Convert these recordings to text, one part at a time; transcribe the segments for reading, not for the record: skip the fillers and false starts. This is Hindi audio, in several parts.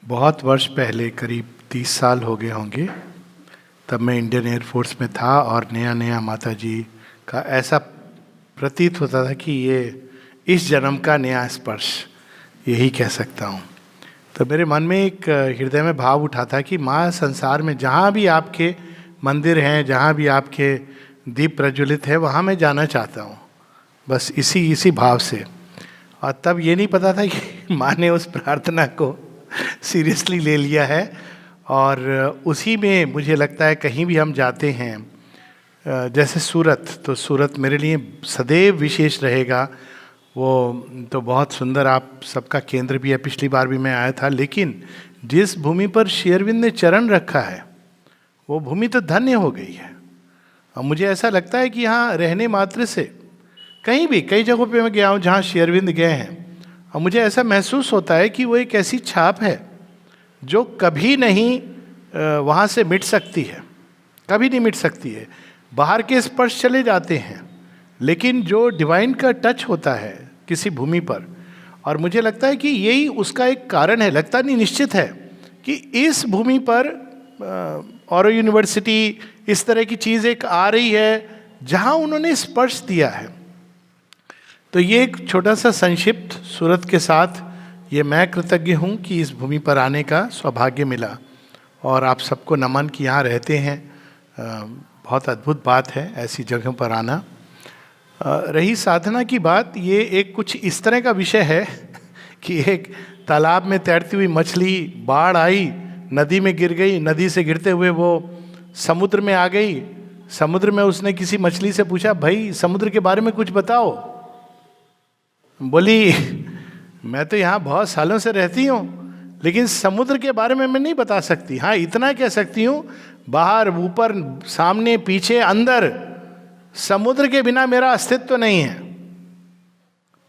बहुत वर्ष पहले, करीब 30 साल हो गए होंगे, तब मैं इंडियन एयरफोर्स में था और नया नया माता जी का ऐसा प्रतीत होता था कि ये इस जन्म का नया स्पर्श, यही कह सकता हूँ। तो मेरे मन में एक हृदय में भाव उठा था कि माँ, संसार में जहाँ भी आपके मंदिर हैं, जहाँ भी आपके दीप प्रज्वलित है, वहाँ मैं जाना चाहता हूँ, बस इसी भाव से। और तब ये नहीं पता था कि माँ ने उस प्रार्थना को सीरियसली ले लिया है। और उसी में मुझे लगता है कहीं भी हम जाते हैं, जैसे सूरत, तो सूरत मेरे लिए सदैव विशेष रहेगा। वो तो बहुत सुंदर आप सबका केंद्र भी है, पिछली बार भी मैं आया था। लेकिन जिस भूमि पर श्री अरविंद ने चरण रखा है, वो भूमि तो धन्य हो गई है। और मुझे ऐसा लगता है कि यहाँ रहने मात्र से, कहीं भी कई जगहों पे मैं गया हूँ जहाँ श्री अरविंद गए हैं, और मुझे ऐसा महसूस होता है कि वो एक ऐसी छाप है जो कभी नहीं वहाँ से मिट सकती है, कभी नहीं मिट सकती है। बाहर के स्पर्श चले जाते हैं, लेकिन जो डिवाइन का टच होता है किसी भूमि पर, और मुझे लगता है कि यही उसका एक कारण है, लगता नहीं निश्चित है, कि इस भूमि पर औरो यूनिवर्सिटी, इस तरह की चीज़ एक आ रही है जहाँ उन्होंने स्पर्श दिया है। तो ये एक छोटा सा संक्षिप्त सूरत के साथ ये मैं कृतज्ञ हूँ कि इस भूमि पर आने का सौभाग्य मिला, और आप सबको नमन कि यहाँ रहते हैं। बहुत अद्भुत बात है ऐसी जगहों पर आना। रही साधना की बात, ये एक कुछ इस तरह का विषय है कि एक तालाब में तैरती हुई मछली, बाढ़ आई, नदी में गिर गई, नदी से गिरते हुए वो समुद्र में आ गई। समुद्र में उसने किसी मछली से पूछा, भाई समुद्र के बारे में कुछ बताओ। बोली, मैं तो यहाँ बहुत सालों से रहती हूँ, लेकिन समुद्र के बारे में मैं नहीं बता सकती। हाँ, इतना कह सकती हूँ, बाहर, ऊपर, सामने, पीछे, अंदर, समुद्र के बिना मेरा अस्तित्व नहीं है।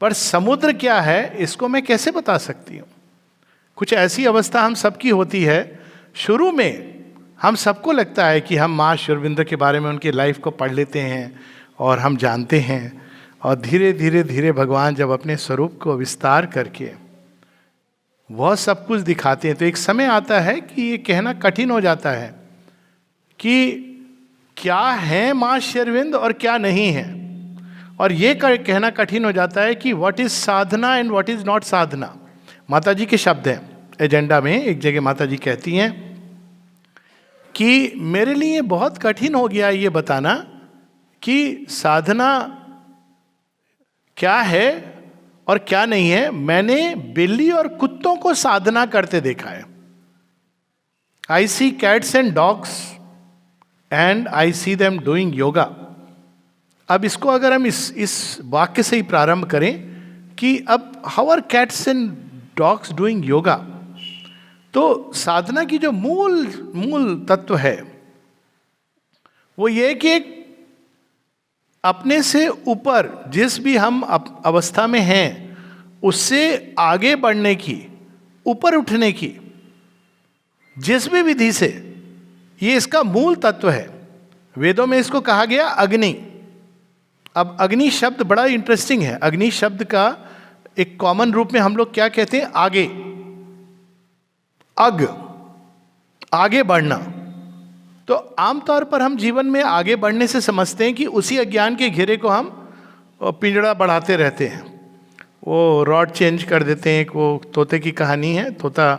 पर समुद्र क्या है इसको मैं कैसे बता सकती हूँ। कुछ ऐसी अवस्था हम सबकी होती है। शुरू में हम सबको लगता है कि हम माँ श्री अरविंद के बारे में, उनकी लाइफ को पढ़ लेते हैं और हम जानते हैं, और धीरे धीरे धीरे भगवान जब अपने स्वरूप को विस्तार करके वह सब कुछ दिखाते हैं, तो एक समय आता है कि ये कहना कठिन हो जाता है कि क्या है माँ श्री अरविंद और क्या नहीं है। और ये कहना कठिन हो जाता है कि what is sadhana and what is not sadhana. Mata ji के शब्द हैं एजेंडा में, एक जगह माता जी कहती हैं कि मेरे लिए बहुत कठिन हो गया ये बताना कि साधना क्या है और क्या नहीं है। मैंने बिल्ली और कुत्तों को साधना करते देखा है। I see cats and dogs and I see them doing yoga. अब इसको अगर हम इस वाक्य से ही प्रारंभ करें कि अब how are cats and dogs doing yoga, तो साधना की जो मूल तत्व है वो ये कि एक अपने से ऊपर जिस भी हम अवस्था में हैं उससे आगे बढ़ने की, ऊपर उठने की जिस भी विधि से, ये इसका मूल तत्व है। वेदों में इसको कहा गया अग्नि। अब अग्नि शब्द बड़ा इंटरेस्टिंग है। अग्नि शब्द का एक कॉमन रूप में हम लोग क्या कहते हैं, आगे, आगे बढ़ना। तो आमतौर पर हम जीवन में आगे बढ़ने से समझते हैं कि उसी अज्ञान के घेरे को हम पिंजड़ा बढ़ाते रहते हैं, वो रॉड चेंज कर देते हैं। एक वो तोते की कहानी है, तोता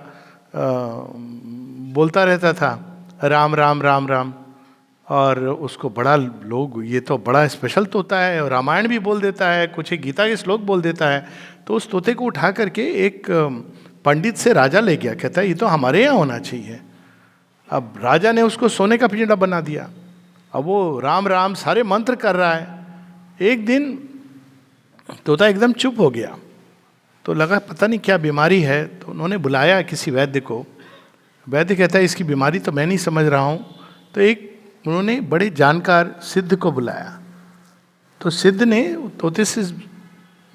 बोलता रहता था राम राम राम राम, और उसको बड़ा लोग, ये तो बड़ा स्पेशल तोता है, और रामायण भी बोल देता है, कुछ एक गीता के श्लोक बोल देता है। तो उस तोते को उठा करके एक पंडित से राजा ले गया, कहता है ये तो हमारे यहाँ होना चाहिए। अब राजा ने उसको सोने का पिंजड़ा बना दिया। अब वो राम राम सारे मंत्र कर रहा है। एक दिन तोता एकदम चुप हो गया, तो लगा पता नहीं क्या बीमारी है। तो उन्होंने बुलाया किसी वैद्य को। वैद्य कहता है इसकी बीमारी तो मैं नहीं समझ रहा हूँ। तो एक उन्होंने बड़े जानकार सिद्ध को बुलाया। तो सिद्ध ने तोते से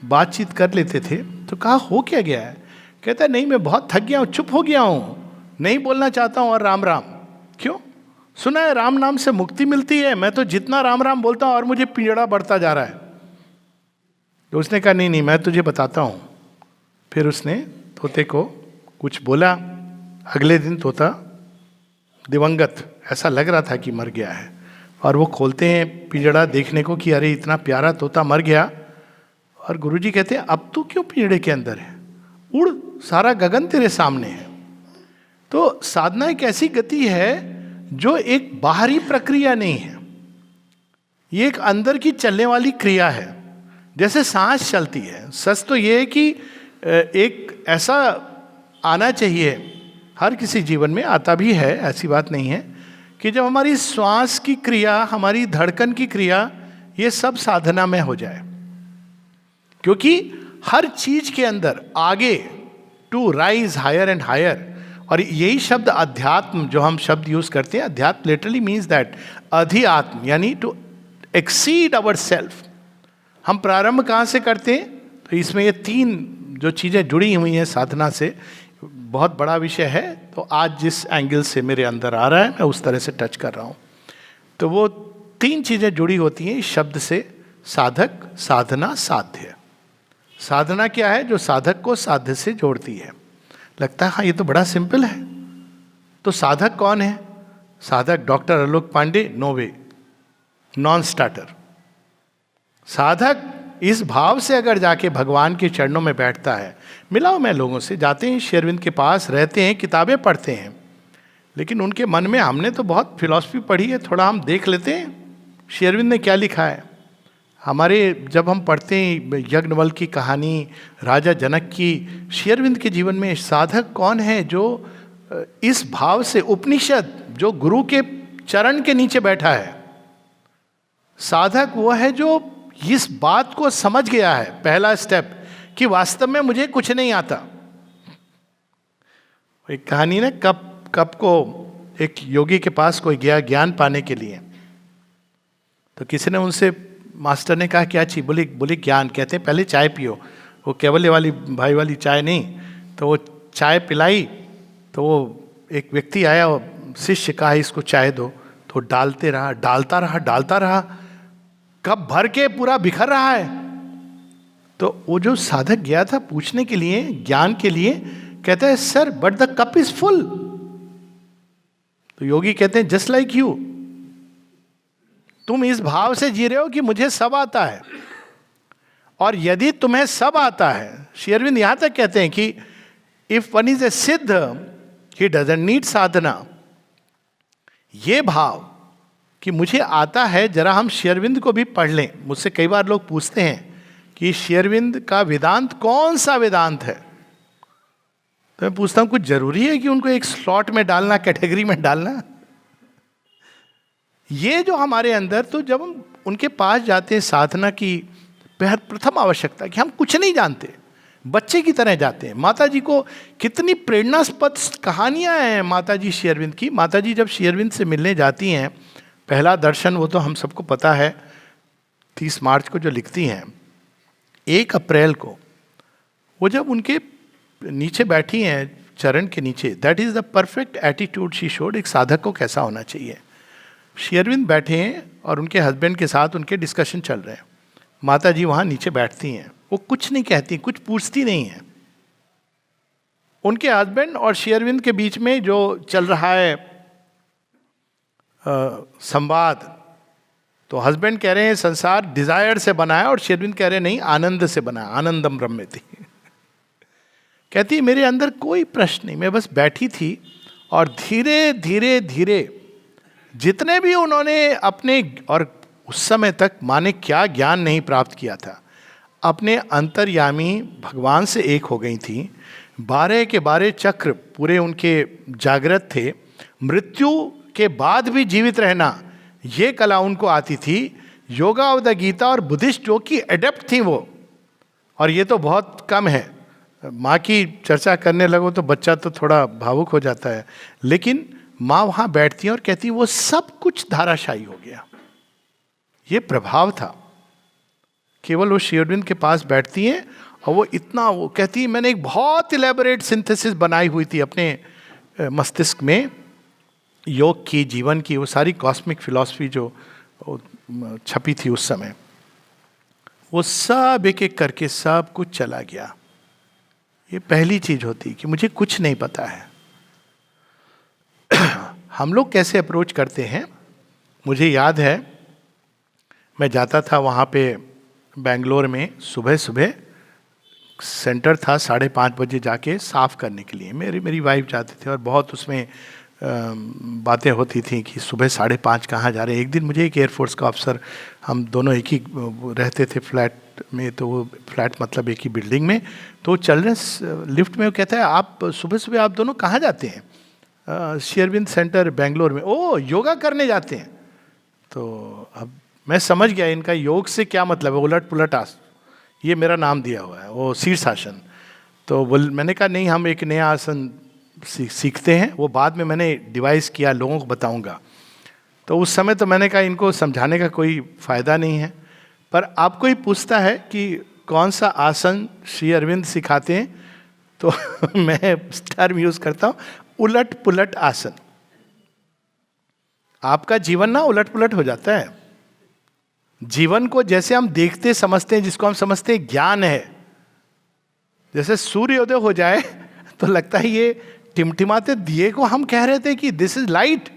बातचीत कर लेते थे, तो कहा हो क्या गया है। कहता है नहीं, मैं बहुत थक गया हूँ, चुप हो गया हूँ, नहीं बोलना चाहता हूँ और राम राम। क्यों? सुना है राम नाम से मुक्ति मिलती है, मैं तो जितना राम राम बोलता हूँ और मुझे पिंजड़ा बढ़ता जा रहा है। तो उसने कहा नहीं नहीं, मैं तुझे बताता हूँ। फिर उसने तोते को कुछ बोला, अगले दिन तोता दिवंगत, ऐसा लग रहा था कि मर गया है। और वो खोलते हैं पिंजड़ा देखने को कि अरे इतना प्यारा तोता मर गया। और गुरुजी कहते हैं अब तू क्यों पिंजड़े के अंदर है, उड़, सारा गगन तेरे सामने है। तो साधना एक ऐसी गति है जो एक बाहरी प्रक्रिया नहीं है, ये एक अंदर की चलने वाली क्रिया है, जैसे सांस चलती है। सच तो ये है कि एक ऐसा आना चाहिए, हर किसी जीवन में आता भी है, ऐसी बात नहीं है, कि जब हमारी श्वास की क्रिया, हमारी धड़कन की क्रिया, ये सब साधना में हो जाए। क्योंकि हर चीज के अंदर आगे, to rise higher and higher, और यही शब्द अध्यात्म जो हम शब्द यूज करते हैं, अध्यात्म लिटरली मीन्स दैट अधिआत्म, यानी टू एक्सीड अवर सेल्फ। हम प्रारंभ कहाँ से करते हैं? तो इसमें ये तीन जो चीज़ें जुड़ी हुई हैं साधना से, बहुत बड़ा विषय है, तो आज जिस एंगल से मेरे अंदर आ रहा है मैं उस तरह से टच कर रहा हूँ। तो वो तीन चीज़ें जुड़ी होती हैं इस शब्द से, साधक, साधना, साध्य। साधना क्या है? जो साधक को साध्य से जोड़ती है। लगता है हाँ ये तो बड़ा सिंपल है। तो साधक कौन है? साधक डॉक्टर आलोक पांडे? नो वे, नॉन स्टार्टर। साधक इस भाव से अगर जाके भगवान के चरणों में बैठता है, मिलाओ मैं लोगों से, जाते हैं श्री अरविंद के पास, रहते हैं, किताबें पढ़ते हैं, लेकिन उनके मन में हमने तो बहुत फिलॉसफी पढ़ी है, थोड़ा हम देख लेते हैं श्री अरविंद ने क्या लिखा है। हमारे जब हम पढ़ते हैं यज्ञवल्क्य की कहानी, राजा जनक की, श्री अरविंद के जीवन में साधक कौन है जो इस भाव से, उपनिषद जो गुरु के चरण के नीचे बैठा है, साधक वो है जो इस बात को समझ गया है, पहला स्टेप, कि वास्तव में मुझे कुछ नहीं आता। एक कहानी ना, कब को एक योगी के पास कोई गया ज्ञान पाने के लिए, तो किसी ने उनसे, मास्टर ने कहा क्या चाहिए? बोली ज्ञान। कहते हैं पहले चाय पियो। वो केवल वाली भाई वाली चाय नहीं, तो वो चाय पिलाई, तो वो एक व्यक्ति आया, शिष्य कहा इसको चाय दो, तो डालते रहा, डालता रहा, कप भर के पूरा बिखर रहा है। तो वो जो साधक गया था पूछने के लिए, ज्ञान के लिए, कहता है sir but the cup is full. तो योगी कहते हैं जस्ट लाइक यू, तुम इस भाव से जी रहे हो कि मुझे सब आता है, और यदि तुम्हें सब आता है, श्री अरविंद यहां तक कहते हैं कि इफ वन इज ए सिद्ध ही डजंट नीड साधना। ये भाव कि मुझे आता है, जरा हम श्री अरविंद को भी पढ़ लें। मुझसे कई बार लोग पूछते हैं कि श्री अरविंद का वेदांत कौन सा वेदांत है, तो मैं पूछता हूं कुछ जरूरी है कि उनको एक स्लॉट में डालना, कैटेगरी में डालना? ये जो हमारे अंदर, तो जब हम उनके पास जाते हैं, साधना की प्रथम आवश्यकता कि हम कुछ नहीं जानते, बच्चे की तरह जाते हैं। माता जी को कितनी प्रेरणास्पद कहानियां हैं माता जी श्री अरविंद की। माता जी जब श्री अरविंद से मिलने जाती हैं, पहला दर्शन वो तो हम सबको पता है, 30 मार्च को जो लिखती हैं, 1 अप्रैल को वो जब उनके नीचे बैठी हैं, चरण के नीचे, that is the perfect attitude she showed. एक साधक को कैसा होना चाहिए। श्री अरविंद बैठे हैं और उनके हस्बैंड के साथ उनके डिस्कशन चल रहे हैं, माता जी वहां नीचे बैठती हैं, वो कुछ नहीं कहती, कुछ पूछती नहीं है। उनके हस्बैंड और श्री अरविंद के बीच में जो चल रहा है संवाद, तो हस्बैंड कह रहे हैं संसार डिजायर से बना है, और श्री अरविंद कह रहे हैं नहीं, आनंद से बना है, आनंदम ब्रह्मेति। कहती मेरे अंदर कोई प्रश्न नहीं, मैं बस बैठी थी, और धीरे धीरे धीरे जितने भी उन्होंने अपने, और उस समय तक माँ ने क्या ज्ञान नहीं प्राप्त किया था, अपने अंतर्यामी भगवान से एक हो गई थी। 12 के 12 चक्र पूरे उनके जागृत थे। मृत्यु के बाद भी जीवित रहना, ये कला उनको आती थी। योगा ऑफ द गीता और बुद्धिस्ट जो कि एडेप्ट थी वो, और ये तो बहुत कम है। माँ की चर्चा करने लगो तो बच्चा तो थोड़ा भावुक हो जाता है, लेकिन माँ वहाँ बैठती है और कहती है वो सब कुछ धाराशायी हो गया। ये प्रभाव था। केवल वो श्री अरविंद के पास बैठती हैं और वो इतना, वो कहती है मैंने एक बहुत इलेबोरेट सिंथेसिस बनाई हुई थी अपने मस्तिष्क में, योग की, जीवन की, वो सारी कॉस्मिक फिलॉसफी जो छपी थी उस समय, वो सब एक एक करके सब कुछ चला गया। ये पहली चीज होती कि मुझे कुछ नहीं पता है। हम लोग कैसे अप्रोच करते हैं, मुझे याद है मैं जाता था वहाँ पे बेंगलोर में, सुबह सुबह सेंटर था, 5:30 बजे जाके साफ़ करने के लिए मेरी वाइफ जाते थे, और बहुत उसमें बातें होती थी कि सुबह 5:30 कहाँ जा रहे हैं। एक दिन मुझे एक एयरफोर्स का अफसर, हम दोनों एक ही रहते थे फ्लैट में, तो वो फ्लैट मतलब एक ही बिल्डिंग में, तो चल रहे लिफ्ट में, वो कहता है आप सुबह सुबह आप दोनों कहाँ जाते हैं? श्री अरविंद सेंटर बेंगलोर में। ओ, योगा करने जाते हैं। तो अब मैं समझ गया इनका योग से क्या मतलब है, उलट पुलट आसन, ये मेरा नाम दिया हुआ है, वो शीर्षासन। तो मैंने कहा नहीं, हम एक नया आसन सीखते हैं, वो बाद में मैंने डिवाइस किया, लोगों को बताऊंगा। तो उस समय तो मैंने कहा इनको समझाने का कोई फ़ायदा नहीं है। पर आपको ही पूछता है कि कौन सा आसन श्री अरविंद सिखाते हैं, तो मैं टर्म यूज़ करता हूँ उलट पुलट आसन। आपका जीवन ना उलट पुलट हो जाता है। जीवन को जैसे हम देखते समझते हैं, जिसको हम समझते हैं ज्ञान है, जैसे सूर्योदय हो जाए तो लगता है ये टिमटिमाते दिए को हम कह रहे थे कि दिस इज लाइट।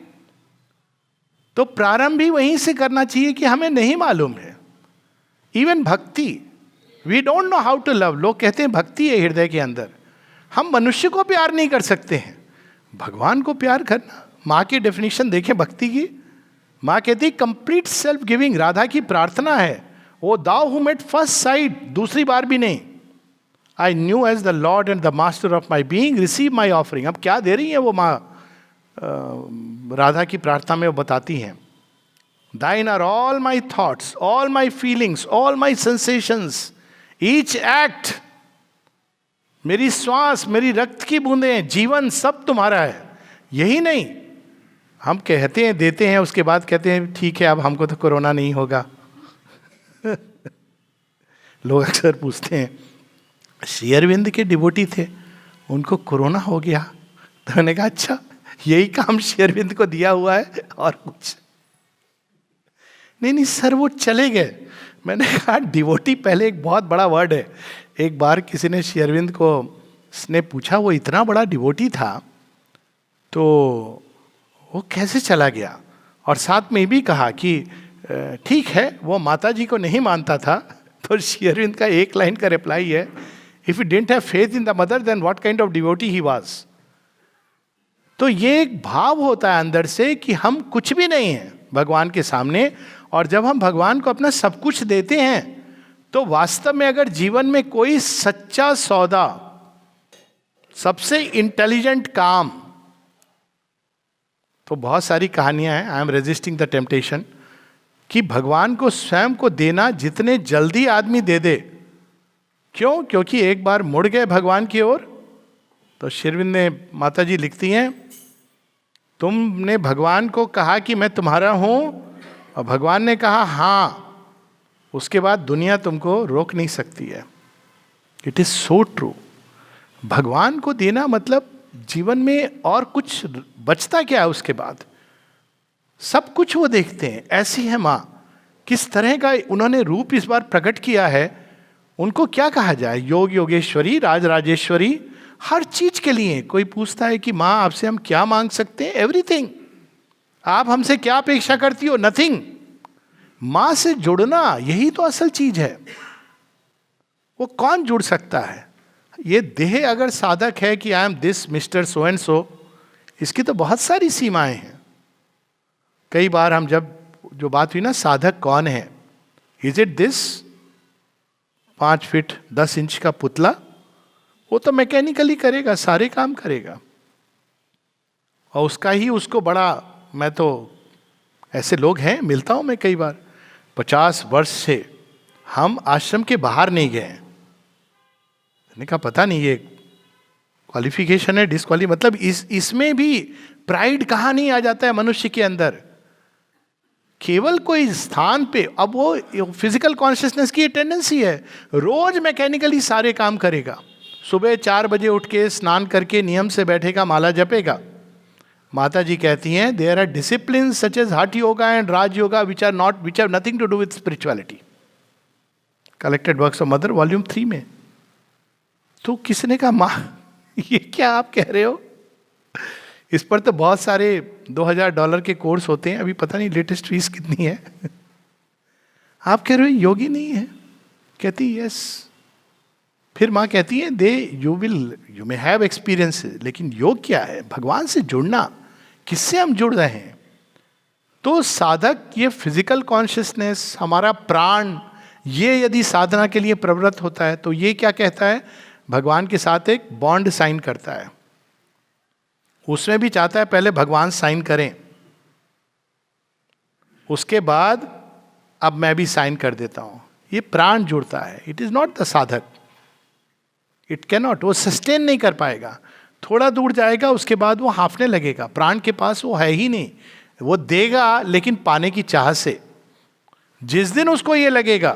तो प्रारंभ भी वहीं से करना चाहिए कि हमें नहीं मालूम है। Even bhakti, we don't know how to love. लोग कहते हैं भक्ति है हृदय के अंदर। हम मनुष्य को प्यार नहीं कर सकते हैं, भगवान को प्यार करना। माँ की डेफिनेशन देखें भक्ति की, माँ कहती कंप्लीट सेल्फ गिविंग। राधा की प्रार्थना है, O thou who met first sight, दूसरी बार भी नहीं, I knew as the Lord and the master of my being, receive my offering. अब क्या दे रही है वो माँ राधा की प्रार्थना में, वो बताती हैं thine are all my thoughts, all my feelings, all my sensations, each act, मेरी श्वास, मेरी रक्त की बूंदें, जीवन सब तुम्हारा है। यही नहीं, हम कहते हैं देते हैं, उसके बाद कहते हैं ठीक है अब हमको तो कोरोना नहीं होगा। लोग अक्सर पूछते हैं श्री अरविंद के डिवोटी थे, उनको कोरोना हो गया। तो मैंने कहा अच्छा, यही काम श्री अरविंद को दिया हुआ है और कुछ नहीं। नहीं सर, वो चले गए। मैंने कहा डिवोटी पहले एक बहुत बड़ा वर्ड है। एक बार किसी ने श्री अरविंद को ने पूछा, वो इतना बड़ा डिवोटी था तो वो कैसे चला गया, और साथ में भी कहा कि ठीक है वो माता जी को नहीं मानता था। तो श्री अरविंद का एक लाइन का रिप्लाई है, if you didn't have faith in the mother then what kind of devotee he was. तो ये एक भाव होता है अंदर से कि हम कुछ भी नहीं हैं भगवान के सामने, और जब हम भगवान को अपना सब कुछ देते हैं तो वास्तव में अगर जीवन में कोई सच्चा सौदा, सबसे इंटेलिजेंट काम, तो बहुत सारी कहानियां हैं, I am resisting the temptation, कि भगवान को स्वयं को देना जितने जल्दी आदमी दे दे। क्यों? क्योंकि एक बार मुड़ गए भगवान की ओर। तो श्री अरविंद ने, माता जी लिखती हैं, तुमने भगवान को कहा कि मैं तुम्हारा हूं, और भगवान ने कहा हाँ, उसके बाद दुनिया तुमको रोक नहीं सकती है। It is so true. भगवान को देना मतलब जीवन में और कुछ बचता क्या है उसके बाद, सब कुछ वो देखते हैं। ऐसी है माँ, किस तरह का उन्होंने रूप इस बार प्रकट किया है। उनको क्या कहा जाए, योग योगेश्वरी, राज राजेश्वरी, हर चीज के लिए। कोई पूछता है कि माँ आपसे हम क्या मांग सकते हैं, एवरीथिंग। आप हमसे क्या अपेक्षा करती हो, नथिंग। माँ से जुड़ना यही तो असल चीज है। वो कौन जुड़ सकता है? ये देह अगर साधक है कि I am this mister so and so, इसकी तो बहुत सारी सीमाएं हैं। कई बार हम जब जो बात हुई ना, साधक कौन है, is it this 5 feet 10 inch का पुतला? वो तो मैकेनिकली करेगा, सारे काम करेगा, और उसका ही उसको बड़ा। मैं तो ऐसे लोग हैं, मिलता हूं मैं कई बार, 50 वर्ष से हम आश्रम के बाहर नहीं गए। मैंने कहा पता नहीं ये क्वालिफिकेशन है, डिसक्वाली, मतलब इसमें भी प्राइड कहाँ नहीं आ जाता है मनुष्य के अंदर। केवल कोई स्थान पे, अब वो फिजिकल कॉन्शियसनेस की टेंडेंसी है, रोज मैकेनिकली सारे काम करेगा। सुबह 4 बजे उठ के स्नान करके नियम से बैठेगा, माला जपेगा। माता जी कहती हैं there are discipline such as hatha yoga and raj yoga which have nothing to do with spirituality. Collected works of Mother volume 3 में। तो किसने कहा माँ ये क्या आप कह रहे हो, इस पर तो बहुत सारे $2000 के कोर्स होते हैं, अभी पता नहीं लेटेस्ट फीस कितनी है। आप कह रहे हो योगी नहीं है, कहती यस। फिर माँ कहती है दे यू मे हैव एक्सपीरियंस, लेकिन योग क्या है? भगवान से जुड़ना। किससे हम जुड़ रहे हैं? तो साधक, ये फिजिकल कॉन्शियसनेस, हमारा प्राण, ये यदि साधना के लिए प्रवृत्त होता है तो ये क्या कहता है? भगवान के साथ एक बॉन्ड साइन करता है। उसमें भी चाहता है पहले भगवान साइन करें, उसके बाद अब मैं भी साइन कर देता हूं। ये प्राण जुड़ता है। इट इज नॉट द साधक, इट कैन नॉट, वो सस्टेन नहीं कर पाएगा। थोड़ा दूर जाएगा, उसके बाद वो हाँफने लगेगा। प्राण के पास वो है ही नहीं, वो देगा लेकिन पाने की चाह से। जिस दिन उसको ये लगेगा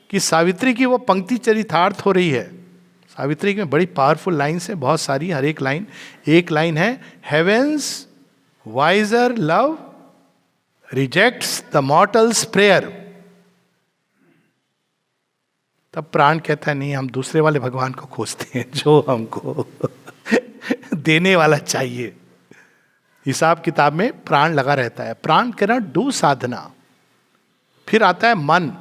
कि सावित्री की वो पंक्ति चरितार्थ हो रही है, सावित्री में बड़ी पावरफुल लाइन्स है, बहुत सारी, हर एक लाइन है, heaven's wiser love rejects the mortal's prayer. तब प्राण कहता है नहीं, हम दूसरे वाले भगवान को खोजते हैं जो हमको देने वाला चाहिए। हिसाब किताब में प्राण लगा रहता है। प्राण कैन नॉट डू साधना। फिर आता है मन।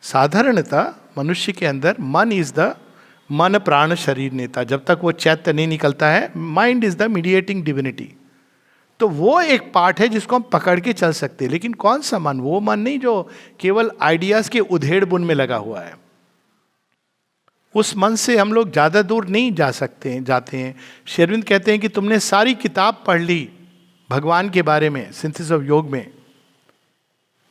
साधारणतः मनुष्य के अंदर मन इज द मन प्राण शरीर नेता। जब तक वो चैत्य नहीं निकलता है, mind is the mediating divinity. तो वो एक पार्ट है जिसको हम पकड़ के चल सकते हैं। लेकिन कौन सा मन? वो मन नहीं जो केवल आइडियाज के उधेड़ बुन में लगा हुआ है। उस मन से हम लोग ज्यादा दूर नहीं जाते हैं। शेरविंद कहते हैं कि तुमने सारी किताब पढ़ ली भगवान के बारे में, सिंथेसिस ऑफ योग में,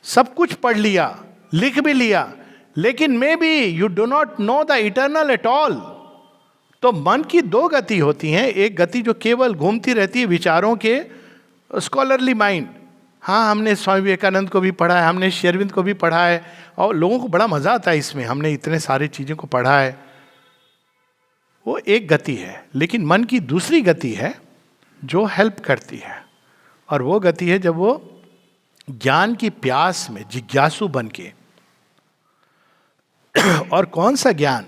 सब कुछ पढ़ लिया, लिख भी लिया, लेकिन may be you do not know the eternal at all. तो मन की दो गति होती हैं। एक गति जो केवल घूमती रहती है विचारों के, स्कॉलरली माइंड। हाँ, हमने स्वामी विवेकानंद को भी पढ़ा है, हमने शेरविंद को भी पढ़ा है, और लोगों को बड़ा मजा आता है इसमें, हमने इतने सारी चीज़ों को पढ़ा है। वो एक गति है। लेकिन मन की दूसरी गति है जो हेल्प करती है, और वो गति है जब वो ज्ञान की प्यास में जिज्ञासु बन के। और कौन सा ज्ञान?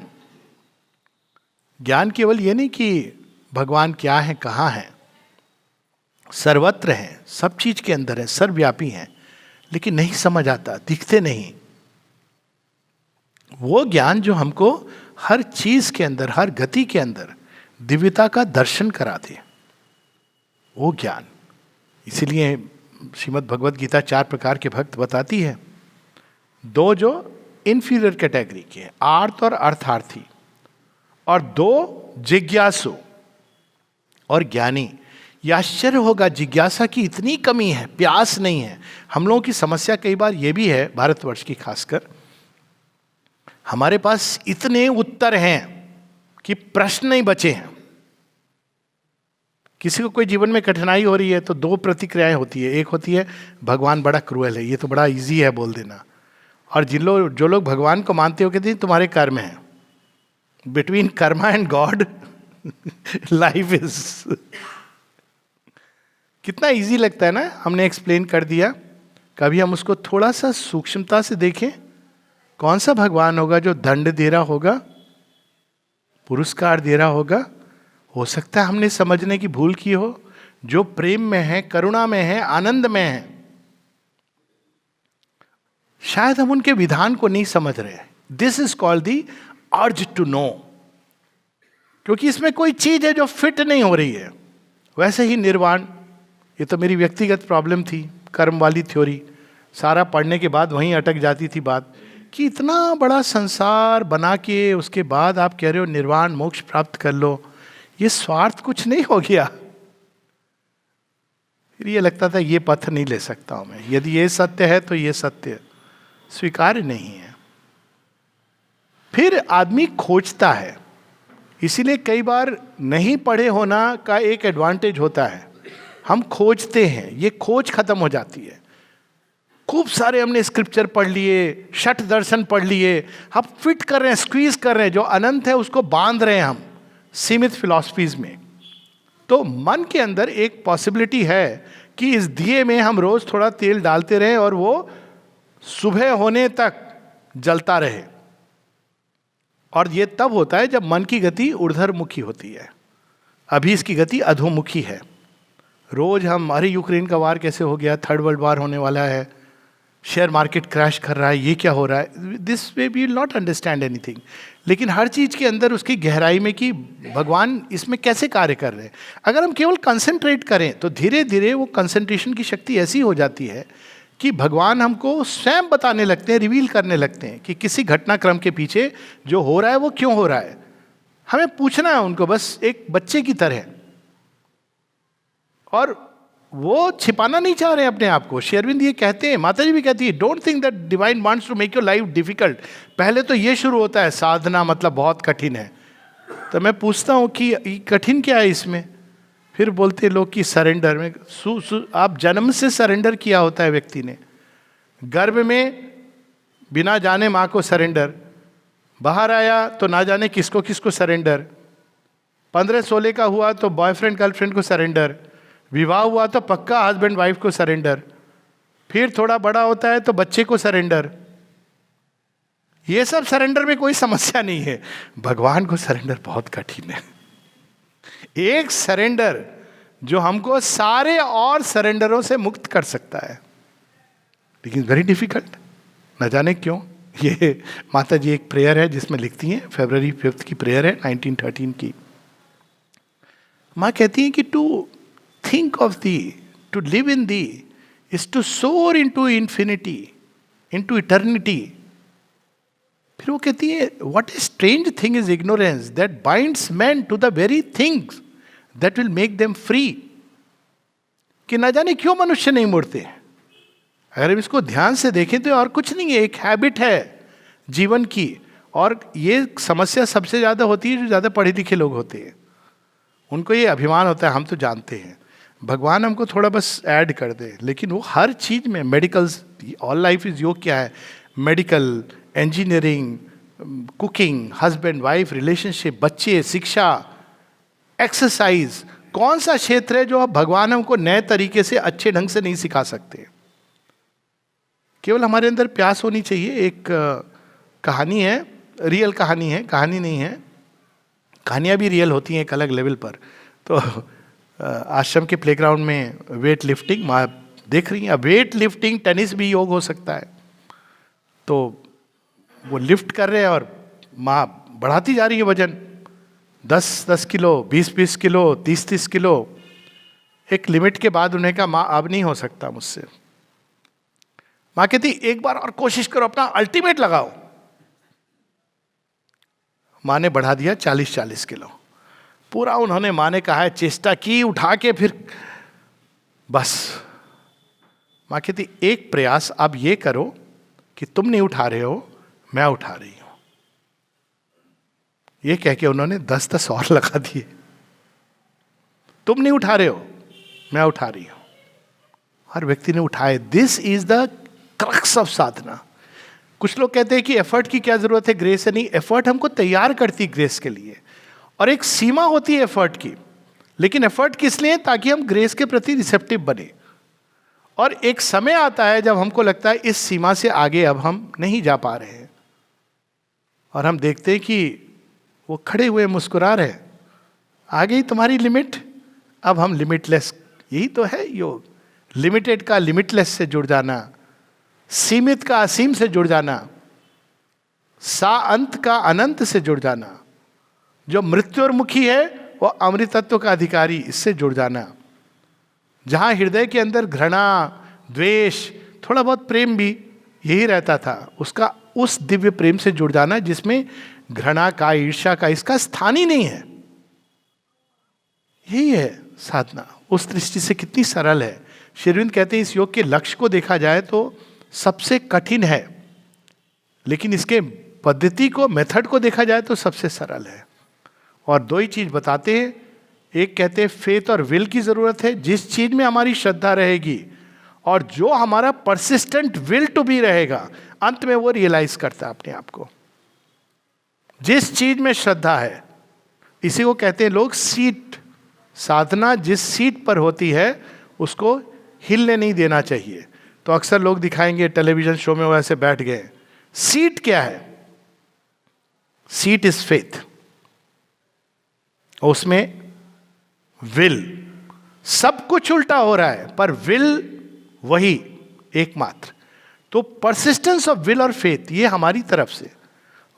ज्ञान केवल ये नहीं कि भगवान क्या है, कहाँ है, सर्वत्र है, सब चीज के अंदर है, सर्वव्यापी है, लेकिन नहीं समझ आता, दिखते नहीं। वो ज्ञान जो हमको हर चीज के अंदर, हर गति के अंदर दिव्यता का दर्शन करा दे, वो ज्ञान। इसीलिए श्रीमद् भगवद गीता 4 प्रकार के भक्त बताती है। 2 जो इंफीरियर कैटेगरी के, आर्त और अर्थार्थी, और 2 जिज्ञासु और ज्ञानी। यह आश्चर्य होगा, जिज्ञासा की इतनी कमी है, प्यास नहीं है। हम लोगों की समस्या कई बार ये भी है, भारतवर्ष की खासकर, हमारे पास इतने उत्तर हैं कि प्रश्न नहीं बचे हैं। किसी को कोई जीवन में कठिनाई हो रही है तो 2 प्रतिक्रियाएं होती है। एक होती है भगवान बड़ा क्रूएल है, ये तो बड़ा इजी है बोल देना। और जो लोग भगवान को मानते हो कहते हैं तुम्हारे कर्म है। Between Karma and God life is. कितना इजी लगता है ना, हमने एक्सप्लेन कर दिया। कभी हम उसको थोड़ा सा सूक्ष्मता से देखें। कौन सा भगवान होगा जो दंड दे रहा होगा, पुरस्कार दे रहा होगा? हो सकता है हमने समझने की भूल की हो। जो प्रेम में है, करुणा में है, आनंद में है, शायद हम उनके विधान को नहीं समझ रहे। This is called the urge to know. क्योंकि इसमें कोई चीज है जो फिट नहीं हो रही है। वैसे ही निर्वाण, ये तो मेरी व्यक्तिगत प्रॉब्लम थी, कर्म वाली थ्योरी। सारा पढ़ने के बाद वहीं अटक जाती थी बात, कि इतना बड़ा संसार बना के उसके बाद आप कह रहे हो निर्वाण मोक्ष प्राप्त कर लो। ये स्वार्थ कुछ नहीं हो गया? फिर ये लगता था ये पथ नहीं ले सकता हूं मैं। यदि ये सत्य है तो ये सत्य स्वीकार्य नहीं है। फिर आदमी खोजता है। इसीलिए कई बार नहीं पढ़े होना का एक एडवांटेज होता है। हम खोजते हैं, ये खोज खत्म हो जाती है। खूब सारे हमने स्क्रिप्चर पढ़ लिए, षट दर्शन पढ़ लिए, हम फिट कर रहे हैं, स्क्वीज कर रहे हैं। जो अनंत है उसको बांध रहे हैं हम सीमित फिलॉसफीज में। तो मन के अंदर एक पॉसिबिलिटी है कि इस दिए में हम रोज थोड़ा तेल डालते रहें और वो सुबह होने तक जलता रहे। और ये तब होता है जब मन की गति ऊर्ध्वमुखी होती है। अभी इसकी गति अधोमुखी है, रोज हम अरे यूक्रेन का वार कैसे हो गया, थर्ड वर्ल्ड वार होने वाला है, शेयर मार्केट क्रैश कर रहा है, ये क्या हो रहा है, this way we will not understand anything. लेकिन हर चीज़ के अंदर उसकी गहराई में कि भगवान इसमें कैसे कार्य कर रहे हैं, अगर हम केवल कंसंट्रेट करें तो धीरे धीरे वो कंसंट्रेशन की शक्ति ऐसी हो जाती है कि भगवान हमको स्वयं बताने लगते हैं, रिवील करने लगते हैं कि किसी घटनाक्रम के पीछे जो हो रहा है वो क्यों हो रहा है। हमें पूछना है उनको बस एक बच्चे की तरह, और वो छिपाना नहीं चाह रहे अपने आप को। श्री अरविंद ये कहते हैं, माता जी भी कहती है, don't think that divine wants to make your life difficult. पहले तो ये शुरू होता है साधना मतलब बहुत कठिन है, तो मैं पूछता हूँ कि कठिन क्या है इसमें, फिर बोलते लोग कि सरेंडर में आप जन्म से सरेंडर किया होता है व्यक्ति ने, गर्भ में बिना जाने माँ को सरेंडर, बाहर आया तो ना जाने किसको किसको सरेंडर, 15-16 का हुआ तो बॉयफ्रेंड गर्लफ्रेंड को सरेंडर, विवाह हुआ तो पक्का हस्बैंड वाइफ को सरेंडर, फिर थोड़ा बड़ा होता है तो बच्चे को सरेंडर। ये सब सरेंडर में कोई समस्या नहीं है, भगवान को सरेंडर बहुत कठिन है। एक सरेंडर जो हमको सारे और सरेंडरों से मुक्त कर सकता है, लेकिन वेरी डिफिकल्ट, न जाने क्यों। ये माता जी एक प्रेयर है जिसमें लिखती हैं, February 5 की प्रेयर है 1913 की। माँ कहती हैं कि to think of thee, to live in thee, is to soar into infinity, into eternity. फिर वो कहती है, what a strange thing is ignorance that binds men to the very things that will make them free. कि ना जाने क्यों मनुष्य नहीं मुड़ते। अगर हम इसको ध्यान से देखें तो और कुछ नहीं है, एक हैबिट है जीवन की, और ये समस्या सबसे ज़्यादा होती है जो ज़्यादा पढ़े लिखे लोग होते हैं, उनको ये अभिमान होता है हम तो जानते हैं। भगवान हमको थोड़ा बस ऐड कर दे, लेकिन वो हर चीज़ में, मेडिकल्स, ऑल लाइफ इज योग क्या है, medical, engineering, cooking, husband wife relationship, बच्चे, शिक्षा, एक्सरसाइज, कौन सा क्षेत्र है जो अब भगवान हमको नए तरीके से अच्छे ढंग से नहीं सिखा सकते। केवल हमारे अंदर प्यास होनी चाहिए। एक कहानी है, रियल कहानी है, कहानी नहीं है, कहानियाँ भी रियल होती हैं एक अलग लेवल पर। तो आश्रम के प्लेग्राउंड में वेट लिफ्टिंग, माँ देख रही हैं, वेट लिफ्टिंग टेनिस भी योग हो सकता है, तो वो लिफ्ट कर रहे हैं और माँ बढ़ाती जा रही है वजन, 10-10 किलो, 20-20 किलो, 30-30 किलो। एक लिमिट के बाद उन्हें कहा, माँ अब नहीं हो सकता मुझसे। माँ कहती एक बार और कोशिश करो, अपना अल्टीमेट लगाओ। माँ ने बढ़ा दिया 40-40 किलो पूरा। उन्होंने, माँ ने कहा है, चेष्टा की उठा के, फिर बस। माँ कहती एक प्रयास अब ये करो कि तुम नहीं उठा रहे हो, मैं उठा रही हूं। ये कह के उन्होंने 10-10 और लगा दिए। तुम नहीं उठा रहे हो, मैं उठा रही हूं। हर व्यक्ति ने उठाए। This is the crux of sadhana. कुछ लोग कहते हैं कि एफर्ट की क्या जरूरत है, ग्रेस है। नहीं, एफर्ट हमको तैयार करती ग्रेस के लिए, और एक सीमा होती है एफर्ट की। लेकिन एफर्ट किस लिए? ताकि हम ग्रेस के प्रति रिसेप्टिव बने। और एक समय आता है जब हमको लगता है इस सीमा से आगे अब हम नहीं जा पा रहे हैं, और हम देखते हैं कि वो खड़े हुए मुस्कुरा रहे, आ गई तुम्हारी लिमिट, अब हम लिमिटलेस। यही तो है योग, लिमिटेड का लिमिटलेस से जुड़ जाना, सीमित का असीम से जुड़ जाना, अंत का अनंत से जुड़ जाना, जो मृत्युर्मुखी है वो अमृतत्व का अधिकारी, इससे जुड़ जाना। जहां हृदय के अंदर घृणा, द्वेष, थोड़ा बहुत प्रेम भी यही रहता था, उसका उस दिव्य प्रेम से जुड़ जाना जिसमें घृणा का, ईर्ष्या का, इसका स्थान ही नहीं है। यही है साधना। उस दृष्टि से कितनी सरल है। श्री अरविंद कहते हैं इस योग के लक्ष्य को देखा जाए तो सबसे कठिन है, लेकिन इसके पद्धति को, मेथड को देखा जाए तो सबसे सरल है। और दो ही चीज बताते हैं, एक कहते हैं फेथ और विल की जरूरत है। जिस चीज में हमारी श्रद्धा रहेगी और जो हमारा परसिस्टेंट विल टू बी रहेगा, अंत में वो रियलाइज करता है अपने आप को। जिस चीज में श्रद्धा है, इसी को कहते हैं लोग सीट। साधना जिस सीट पर होती है उसको हिलने नहीं देना चाहिए। तो अक्सर लोग दिखाएंगे टेलीविजन शो में वैसे बैठ गए। सीट क्या है? Seat is faith. उसमें विल, सब कुछ उल्टा हो रहा है पर विल वही एकमात्र। तो परसिस्टेंस ऑफ विल और फेथ ये हमारी तरफ से।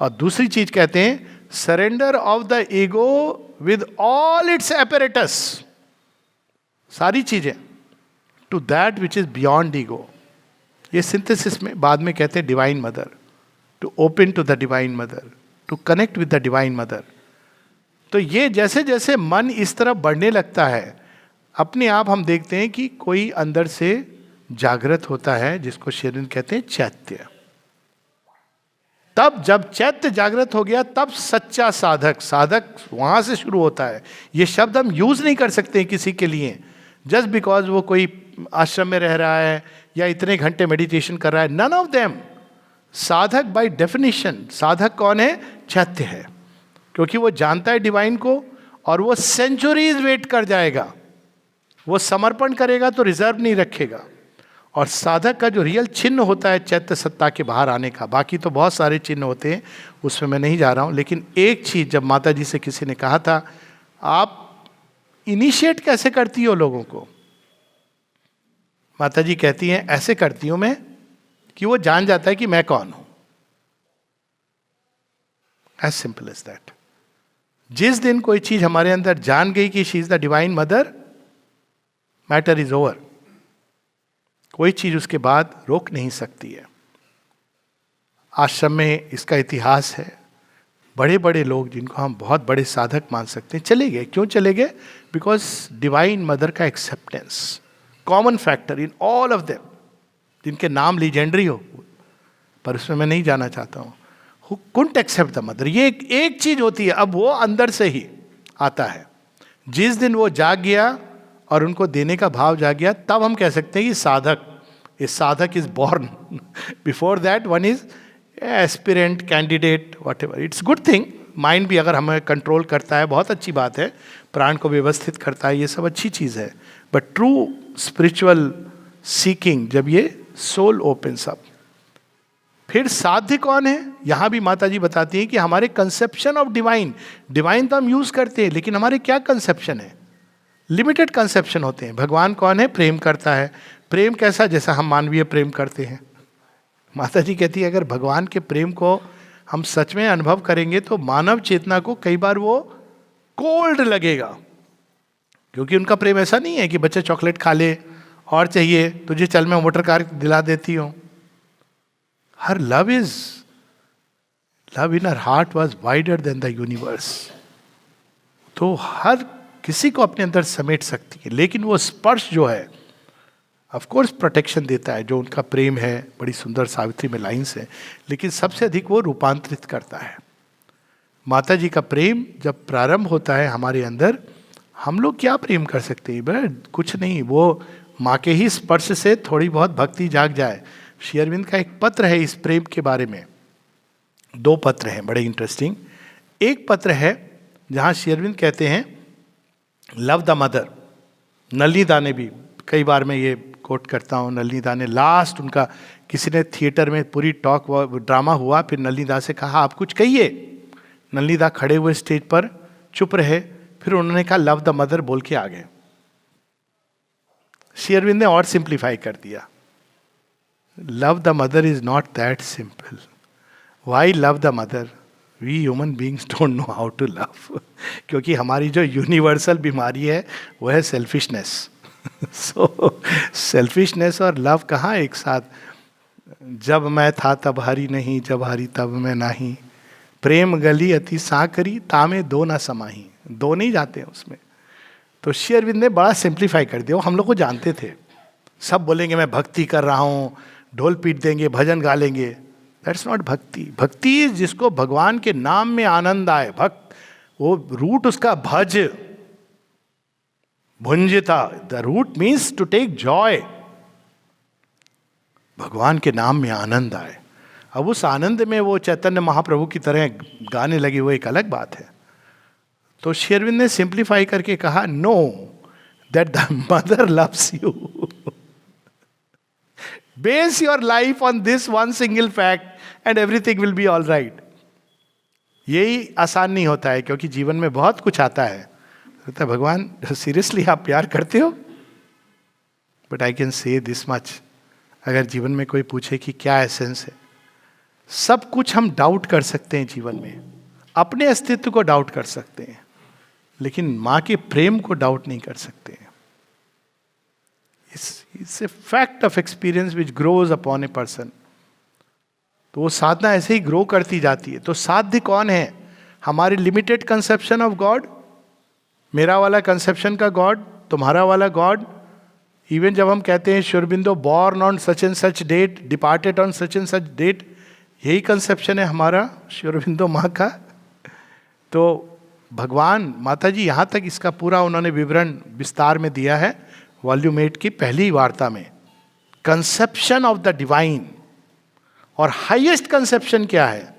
और दूसरी चीज कहते हैं surrender of the ego with all its apparatus, सारी चीजें, to that which is beyond ego. ये सिंथेसिस में बाद में कहते हैं divine mother, to open to the divine mother, to connect with the divine mother. तो ये जैसे जैसे मन इस तरफ बढ़ने लगता है, अपने आप हम देखते हैं कि कोई अंदर से जागृत होता है, जिसको शेरविंद कहते हैं चैत्य। तब जब चैत्य जागृत हो गया, तब सच्चा साधक, साधक वहां से शुरू होता है। ये शब्द हम यूज नहीं कर सकते किसी के लिए जस्ट बिकॉज वो कोई आश्रम में रह रहा है या इतने घंटे मेडिटेशन कर रहा है। None of them. Sadhak by definition, साधक कौन है? चैत्य है, क्योंकि वो जानता है डिवाइन को, और वो सेंचुरीज वेट कर जाएगा। वो समर्पण करेगा तो रिजर्व नहीं रखेगा। और साधक का जो रियल चिन्ह होता है चैत्य सत्ता के बाहर आने का, बाकी तो बहुत सारे चिन्ह होते हैं, उसमें मैं नहीं जा रहा हूं। लेकिन एक चीज, जब माता जी से किसी ने कहा था आप इनिशिएट कैसे करती हो लोगों को, माता जी कहती हैं ऐसे करती हूं मैं कि वो जान जाता है कि मैं कौन हूं। As simple as that. जिस दिन कोई चीज हमारे अंदर जान गई कि she is the divine mother, matter is over. कोई चीज उसके बाद रोक नहीं सकती है। आश्रम में इसका इतिहास है। बड़े बड़े लोग जिनको हम बहुत बड़े साधक मान सकते हैं चले गए। क्यों चले गए? बिकॉज डिवाइन मदर का acceptance, common factor in all of them, जिनके नाम लीजेंडरी हो, पर उसमें मैं नहीं जाना चाहता हूं। Who couldn't accept the mother. ये एक चीज होती है, अब वो अंदर से ही आता है। जिस दिन वो जाग गया और उनको देने का भाव जाग गया, तब हम कह सकते हैं कि साधक is born. Before that one is aspirant, candidate, what ever. It's good thing. Mind भी अगर हमें कंट्रोल करता है बहुत अच्छी बात है, प्राण को व्यवस्थित करता है, ये सब अच्छी चीज है। बट ट्रू स्पिरिचुअल सीकिंग, जब ये सोल ओपन्स अप, फिर साध्य कौन है? यहां भी माता जी बताती हैं कि हमारे कंसेप्शन ऑफ डिवाइन, डिवाइन तो हम यूज करते हैं, लेकिन हमारे क्या कंसेप्शन है? लिमिटेड कंसेप्शन होते हैं। भगवान कौन है? प्रेम करता है। प्रेम कैसा? जैसा हम मानवीय प्रेम करते हैं। माता जी कहती है अगर भगवान के प्रेम को हम सच में अनुभव करेंगे तो मानव चेतना को कई बार वो कोल्ड लगेगा, क्योंकि उनका प्रेम ऐसा नहीं है कि बच्चे चॉकलेट खा ले और चाहिए तुझे, चल मैं मोटर कार दिला देती हूँ। हर love in her heart was wider than the universe. तो हर किसी को अपने अंदर समेट सकती है, लेकिन वो स्पर्श जो है ऑफ कोर्स प्रोटेक्शन देता है, जो उनका प्रेम है। बड़ी सुंदर सावित्री में लाइन्स है, लेकिन सबसे अधिक वो रूपांतरित करता है। माता जी का प्रेम जब प्रारंभ होता है हमारे अंदर, हम लोग क्या प्रेम कर सकते हैं? बस कुछ नहीं, वो माँ के ही स्पर्श से थोड़ी बहुत भक्ति जाग जाए। श्री अरविंद का एक पत्र है इस प्रेम के बारे में, 2 पत्र हैं बड़े इंटरेस्टिंग। एक पत्र है जहाँ श्री अरविंद कहते हैं लव द मदर। नलिनी दा ने भी, कई बार मैं ये कोट करता हूँ, नलिनी दा ने लास्ट उनका किसी ने थिएटर में पूरी टॉक ड्रामा हुआ, फिर नलिनी दा से कहा आप कुछ कहिए। नलिनी दा खड़े हुए स्टेज पर चुप रहे, फिर उन्होंने कहा लव द मदर बोल के आ गए। श्री अरविंद ने और सिंप्लीफाई कर दिया, love the mother is not that simple. Why love the mother? We human beings don't know how to love. क्योंकि हमारी जो यूनिवर्सल बीमारी है वो है सेल्फिशनेस। सो सेल्फिशनेस और लव कहाँ एक साथ? जब मैं था तब हरी नहीं, जब हरी तब मैं नहीं, प्रेम गली अति साकरी, तामे दो ना समाही। दो नहीं जाते हैं उसमें। तो श्री अरविंद ने बड़ा सिंप्लीफाई कर दिया। वो हम लोग को जानते थे, सब बोलेंगे मैं भक्ति कर रहा हूँ, ढोल पीट देंगे, भजन गा लेंगे। दैट्स नॉट भक्ति। भक्ति जिसको भगवान के नाम में आनंद आए, भक्त, वो रूट उसका भज, भुंजता। The root means to take joy. भगवान के नाम में आनंद आए। अब उस आनंद में वो चैतन्य महाप्रभु की तरह गाने लगे, वो एक अलग बात है। तो श्री अरविंद ने सिंप्लीफाई करके कहा no, that the mother loves you. Base your life on this one single fact and everything will be all right. यही आसान नहीं होता है, क्योंकि जीवन में बहुत कुछ आता है, कहता है भगवान सीरियसली आप प्यार करते हो? But I can say this much, अगर जीवन में कोई पूछे कि क्या एसेंस है, सब कुछ हम डाउट कर सकते हैं जीवन में, अपने अस्तित्व को डाउट कर सकते हैं, लेकिन माँ के प्रेम को डाउट नहीं कर सकते हैं. It's a fact of experience which grows upon a person. तो वो साधना ऐसे ही ग्रो करती जाती है. तो साध्य कौन है? हमारी लिमिटेड कंसेप्शन ऑफ गॉड, मेरा वाला कंसेप्शन का गॉड, तुम्हारा वाला गॉड. इवन जब हम कहते हैं Shri Aurobindo born on such and such date, departed on such and such date, यही कंसेप्शन है हमारा श्री अरबिंदो माँ का. तो भगवान माता जी यहाँ तक इसका पूरा उन्होंने विवरण विस्तार में दिया है वॉल्यूम 8 की पहली वार्ता में. कंसेप्शन ऑफ द डिवाइन, और हाईएस्ट कंसेप्शन क्या है?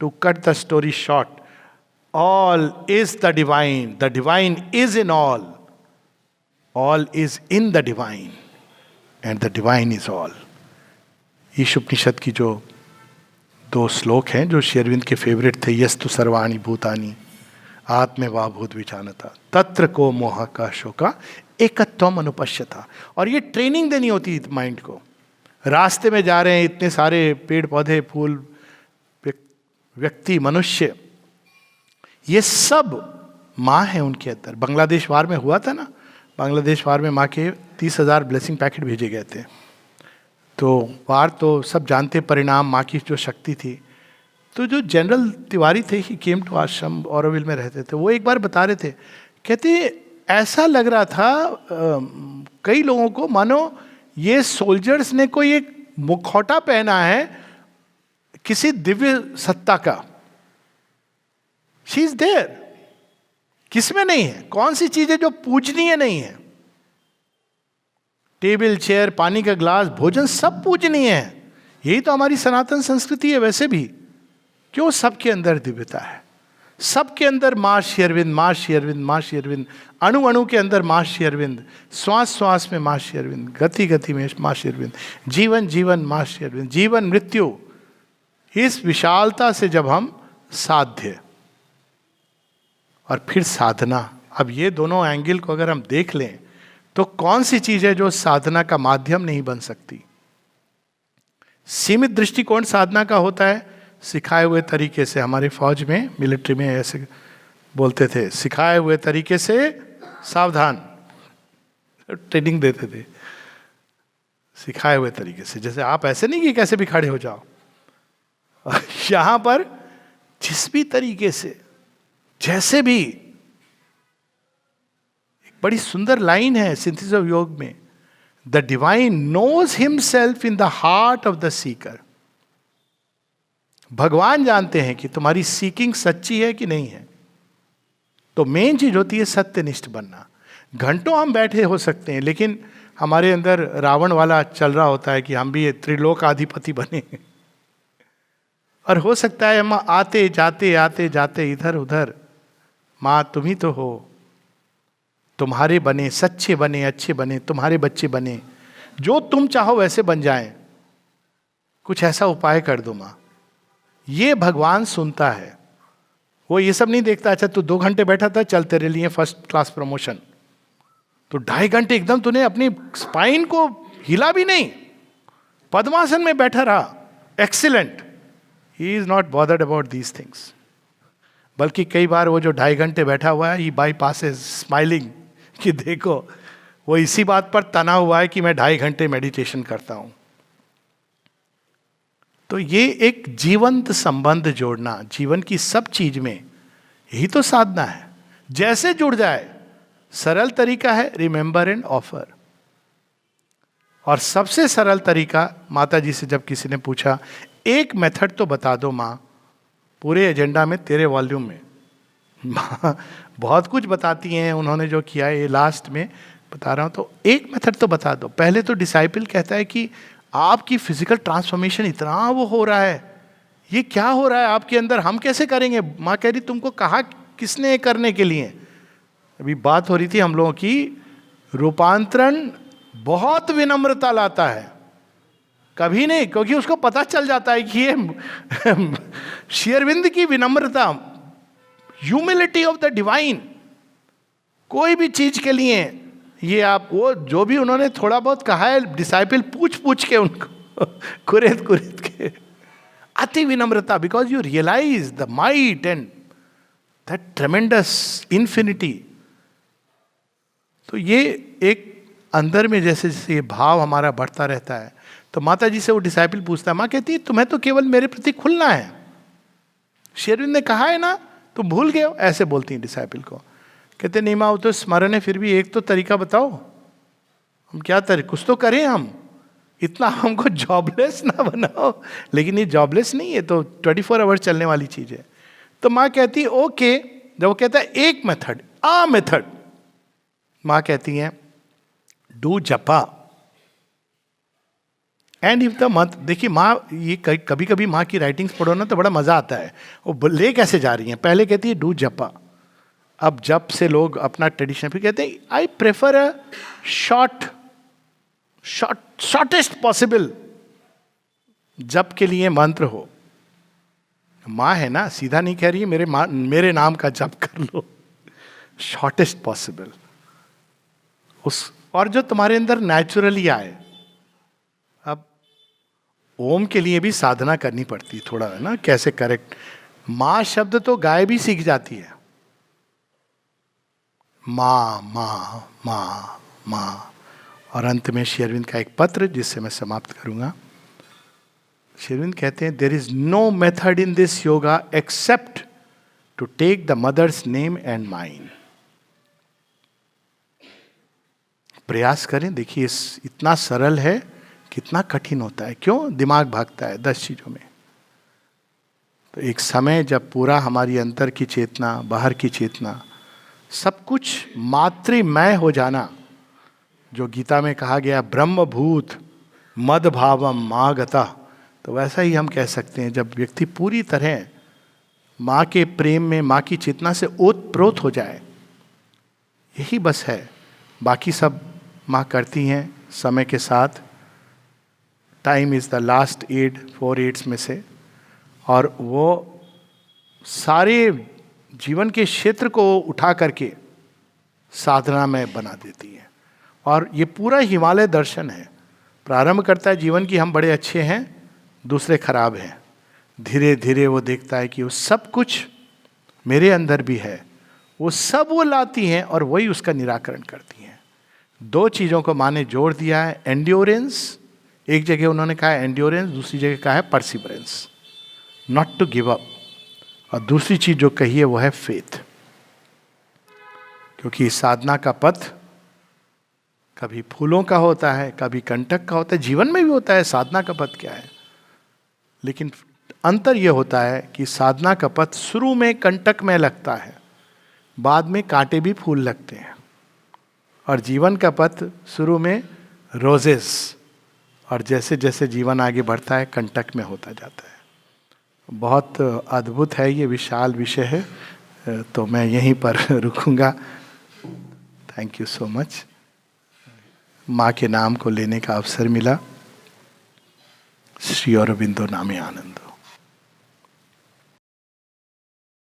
To cut the story short, all is the divine is in all is in the divine, and the divine is all. Isha Upanishad की जो 2 श्लोक हैं जो श्री अरविंद के फेवरेट थे, यस्तु सर्वाणि भूतानि आत्मे वा भूत विचानता तत्र को मोह का शोका एकत्वम अनुपश्यता. और ये ट्रेनिंग देनी होती है माइंड को. रास्ते में जा रहे हैं, इतने सारे पेड़ पौधे फूल व्यक्ति मनुष्य, ये सब माँ है उनके अंदर. बांग्लादेश वार में हुआ था ना, बांग्लादेश वार में माँ के 30,000 ब्लेसिंग पैकेट भेजे गए थे. तो वार तो सब जानते परिणाम, माँ की जो शक्ति थी. तो जो जनरल तिवारी थे, ही केम टू आश्रम, ऑरोविल में रहते थे, वो एक बार बता रहे थे, कहते ऐसा लग रहा था कई लोगों को मानो ये सोल्जर्स ने कोई एक मुखौटा पहना है किसी दिव्य सत्ता का. She is there. किसमें नहीं है? कौन सी चीजें जो पूजनीय नहीं है? टेबल, चेयर, पानी का ग्लास, भोजन, सब पूजनीय है. यही तो हमारी सनातन संस्कृति है. वैसे भी क्यों सबके अंदर दिव्यता है, सबके अंदर माँ श्री अरविंद, माँ श्री अरविंद, माँ श्री अरविंद. अणु अणु के अंदर माँ श्री अरविंद, श्वास श्वास में माँ श्री अरविंद, गति गति में माँ श्री अरविंद, जीवन जीवन माँ श्री अरविंद, जीवन मृत्यु. इस विशालता से जब हम साध्य और फिर साधना, अब ये दोनों एंगल को अगर हम देख लें तो कौन सी चीज है जो साधना का माध्यम नहीं बन सकती? सीमित दृष्टिकोण साधना का होता है सिखाए हुए तरीके से. हमारे फौज में, मिलिट्री में ऐसे बोलते थे, सिखाए हुए तरीके से सावधान. ट्रेनिंग देते थे सिखाए हुए तरीके से. जैसे आप ऐसे नहीं कि कैसे भी खड़े हो जाओ. यहां पर जिस भी तरीके से, जैसे भी. एक बड़ी सुंदर लाइन है सिंथेसिस ऑफ योग में, the divine knows himself in the heart of the seeker. भगवान जानते हैं कि तुम्हारी सीकिंग सच्ची है कि नहीं है. तो मेन चीज होती है सत्यनिष्ठ बनना. घंटों हम बैठे हो सकते हैं, लेकिन हमारे अंदर रावण वाला चल रहा होता है कि हम भी त्रिलोकाधिपति बने. और हो सकता है हम आते जाते इधर उधर, माँ तुम ही तो हो, तुम्हारे बने, सच्चे बने, अच्छे बने, तुम्हारे बच्चे बने, जो तुम चाहो वैसे बन जाएं, कुछ ऐसा उपाय कर दो माँ. ये भगवान सुनता है. वो ये सब नहीं देखता, अच्छा तू 2 घंटे बैठा था, चल तेरे लिए फर्स्ट क्लास प्रमोशन. तो 2.5 घंटे एकदम तूने अपनी स्पाइन को हिला भी नहीं, पद्मासन में बैठा रहा, excellent. He is not bothered about these things. बल्कि कई बार वो जो 2.5 घंटे बैठा हुआ है, ही बाईपासेस स्माइलिंग, कि देखो वो इसी बात पर तना हुआ है कि मैं 2.5 घंटे मेडिटेशन करता हूं. तो ये एक जीवंत संबंध जोड़ना जीवन की सब चीज में, यही तो साधना है. जैसे जुड़ जाए, सरल तरीका है रिमेंबर एंड ऑफर. और सबसे सरल तरीका, माता जी से जब किसी ने पूछा एक मेथड तो बता दो माँ, पूरे एजेंडा में तेरे वॉल्यूम में माँ बहुत कुछ बताती हैं, उन्होंने जो किया है ये लास्ट में बता रहा हूँ, तो एक मेथड तो बता दो. पहले तो डिसाइपल कहता है कि आपकी फिजिकल ट्रांसफॉर्मेशन इतना वो हो रहा है, ये क्या हो रहा है आपके अंदर, हम कैसे करेंगे? माँ कह रही तुमको कहा किसने करने के लिए? अभी बात हो रही थी हम लोगों की, रूपांतरण बहुत विनम्रता लाता है, कभी नहीं, क्योंकि उसको पता चल जाता है कि ये श्री अरविंद की विनम्रता, ह्यूमिलिटी ऑफ द डिवाइन. कोई भी चीज के लिए ये आप वो जो भी उन्होंने थोड़ा बहुत कहा है, डिसाइपल पूछ पूछ के उनको कुरेद कुरेद के, अति विनम्रता, because you realize the might and that tremendous infinity. तो ये एक अंदर में जैसे जैसे ये भाव हमारा बढ़ता रहता है, तो माता जी से वो डिसाइपल पूछता है, माँ कहती है तुम्हें तो केवल मेरे प्रति खुलना है, श्री अरविंद ने कहा है ना, तुम भूल गए हो, ऐसे बोलती हैं डिसाइपल को। कहते नहीं माँ, वो तो स्मरण है, फिर भी एक तो तरीका बताओ, हम क्या कुछ तो करें, हम इतना हमको जॉबलेस ना बनाओ। लेकिन ये जॉबलेस नहीं है, तो 24 आवर्स चलने वाली चीज है। तो माँ कहती है ओके, जब वो कहता है एक मेथड, आ मेथड, माँ कहती है डू जपा एंड इफ द मंथ। देखिए माँ, ये कभी कभी माँ की राइटिंग्स पढ़ो ना तो बड़ा मजा आता है, वो ले कैसे जा रही हैं। पहले कहती है डू जपा, अब जप से लोग अपना ट्रेडिशन, फिर कहते हैं I prefer a shortest possible जप के लिए मंत्र हो। माँ है ना, सीधा नहीं कह रही है मेरे नाम का जप कर लो, शॉर्टेस्ट पॉसिबल, उस और जो तुम्हारे अंदर नेचुरली आए। अब ओम के लिए भी साधना करनी पड़ती है थोड़ा, है ना, कैसे करेक्ट। माँ शब्द तो गाय भी सीख जाती है, माँ माँ माँ माँ। और अंत में श्री अरविंद का एक पत्र जिससे मैं समाप्त करूंगा। श्री अरविंद कहते हैं there is no method in this yoga except to take the mother's name and mine. प्रयास करें, देखिए इतना सरल है, कितना कठिन होता है। क्यों? दिमाग भागता है 10 चीजों में। तो एक समय जब पूरा हमारी अंतर की चेतना, बाहर की चेतना, सब कुछ मातृमय हो जाना, जो गीता में कहा गया ब्रह्मभूत मद भावम माँ गता, तो वैसा ही हम कह सकते हैं जब व्यक्ति पूरी तरह माँ के प्रेम में, माँ की चेतना से ओतप्रोत हो जाए, यही बस है। बाकी सब माँ करती हैं समय के साथ। Time is the last aid, 4 aids में से, और वो सारे जीवन के क्षेत्र को उठा करके साधना में बना देती है। और ये पूरा हिमालय दर्शन है, प्रारंभ करता है जीवन की हम बड़े अच्छे हैं, दूसरे खराब हैं। धीरे धीरे वो देखता है कि वो सब कुछ मेरे अंदर भी है, वो सब वो लाती हैं और वही उसका निराकरण करती हैं। 2 चीज़ों को माँ ने जोड़ दिया है, एंड्योरेंस, एक जगह उन्होंने कहा है एंड्योरेंस, दूसरी जगह कहा है perseverance, not to give up, और दूसरी चीज जो कही है वो है फेथ। क्योंकि साधना का पथ कभी फूलों का होता है, कभी कंटक का होता है, जीवन में भी होता है साधना का पथ क्या है। लेकिन अंतर यह होता है कि साधना का पथ शुरू में कंटक में लगता है, बाद में कांटे भी फूल लगते हैं, और जीवन का पथ शुरू में रोजेस, और जैसे जैसे जीवन आगे बढ़ता है कंटक में होता जाता है। बहुत अद्भुत है, ये विशाल विषय है, तो मैं यहीं पर रुकूंगा। Thank you so much. माँ के नाम को लेने का अवसर मिला। श्री अरविंदो नामे आनंद।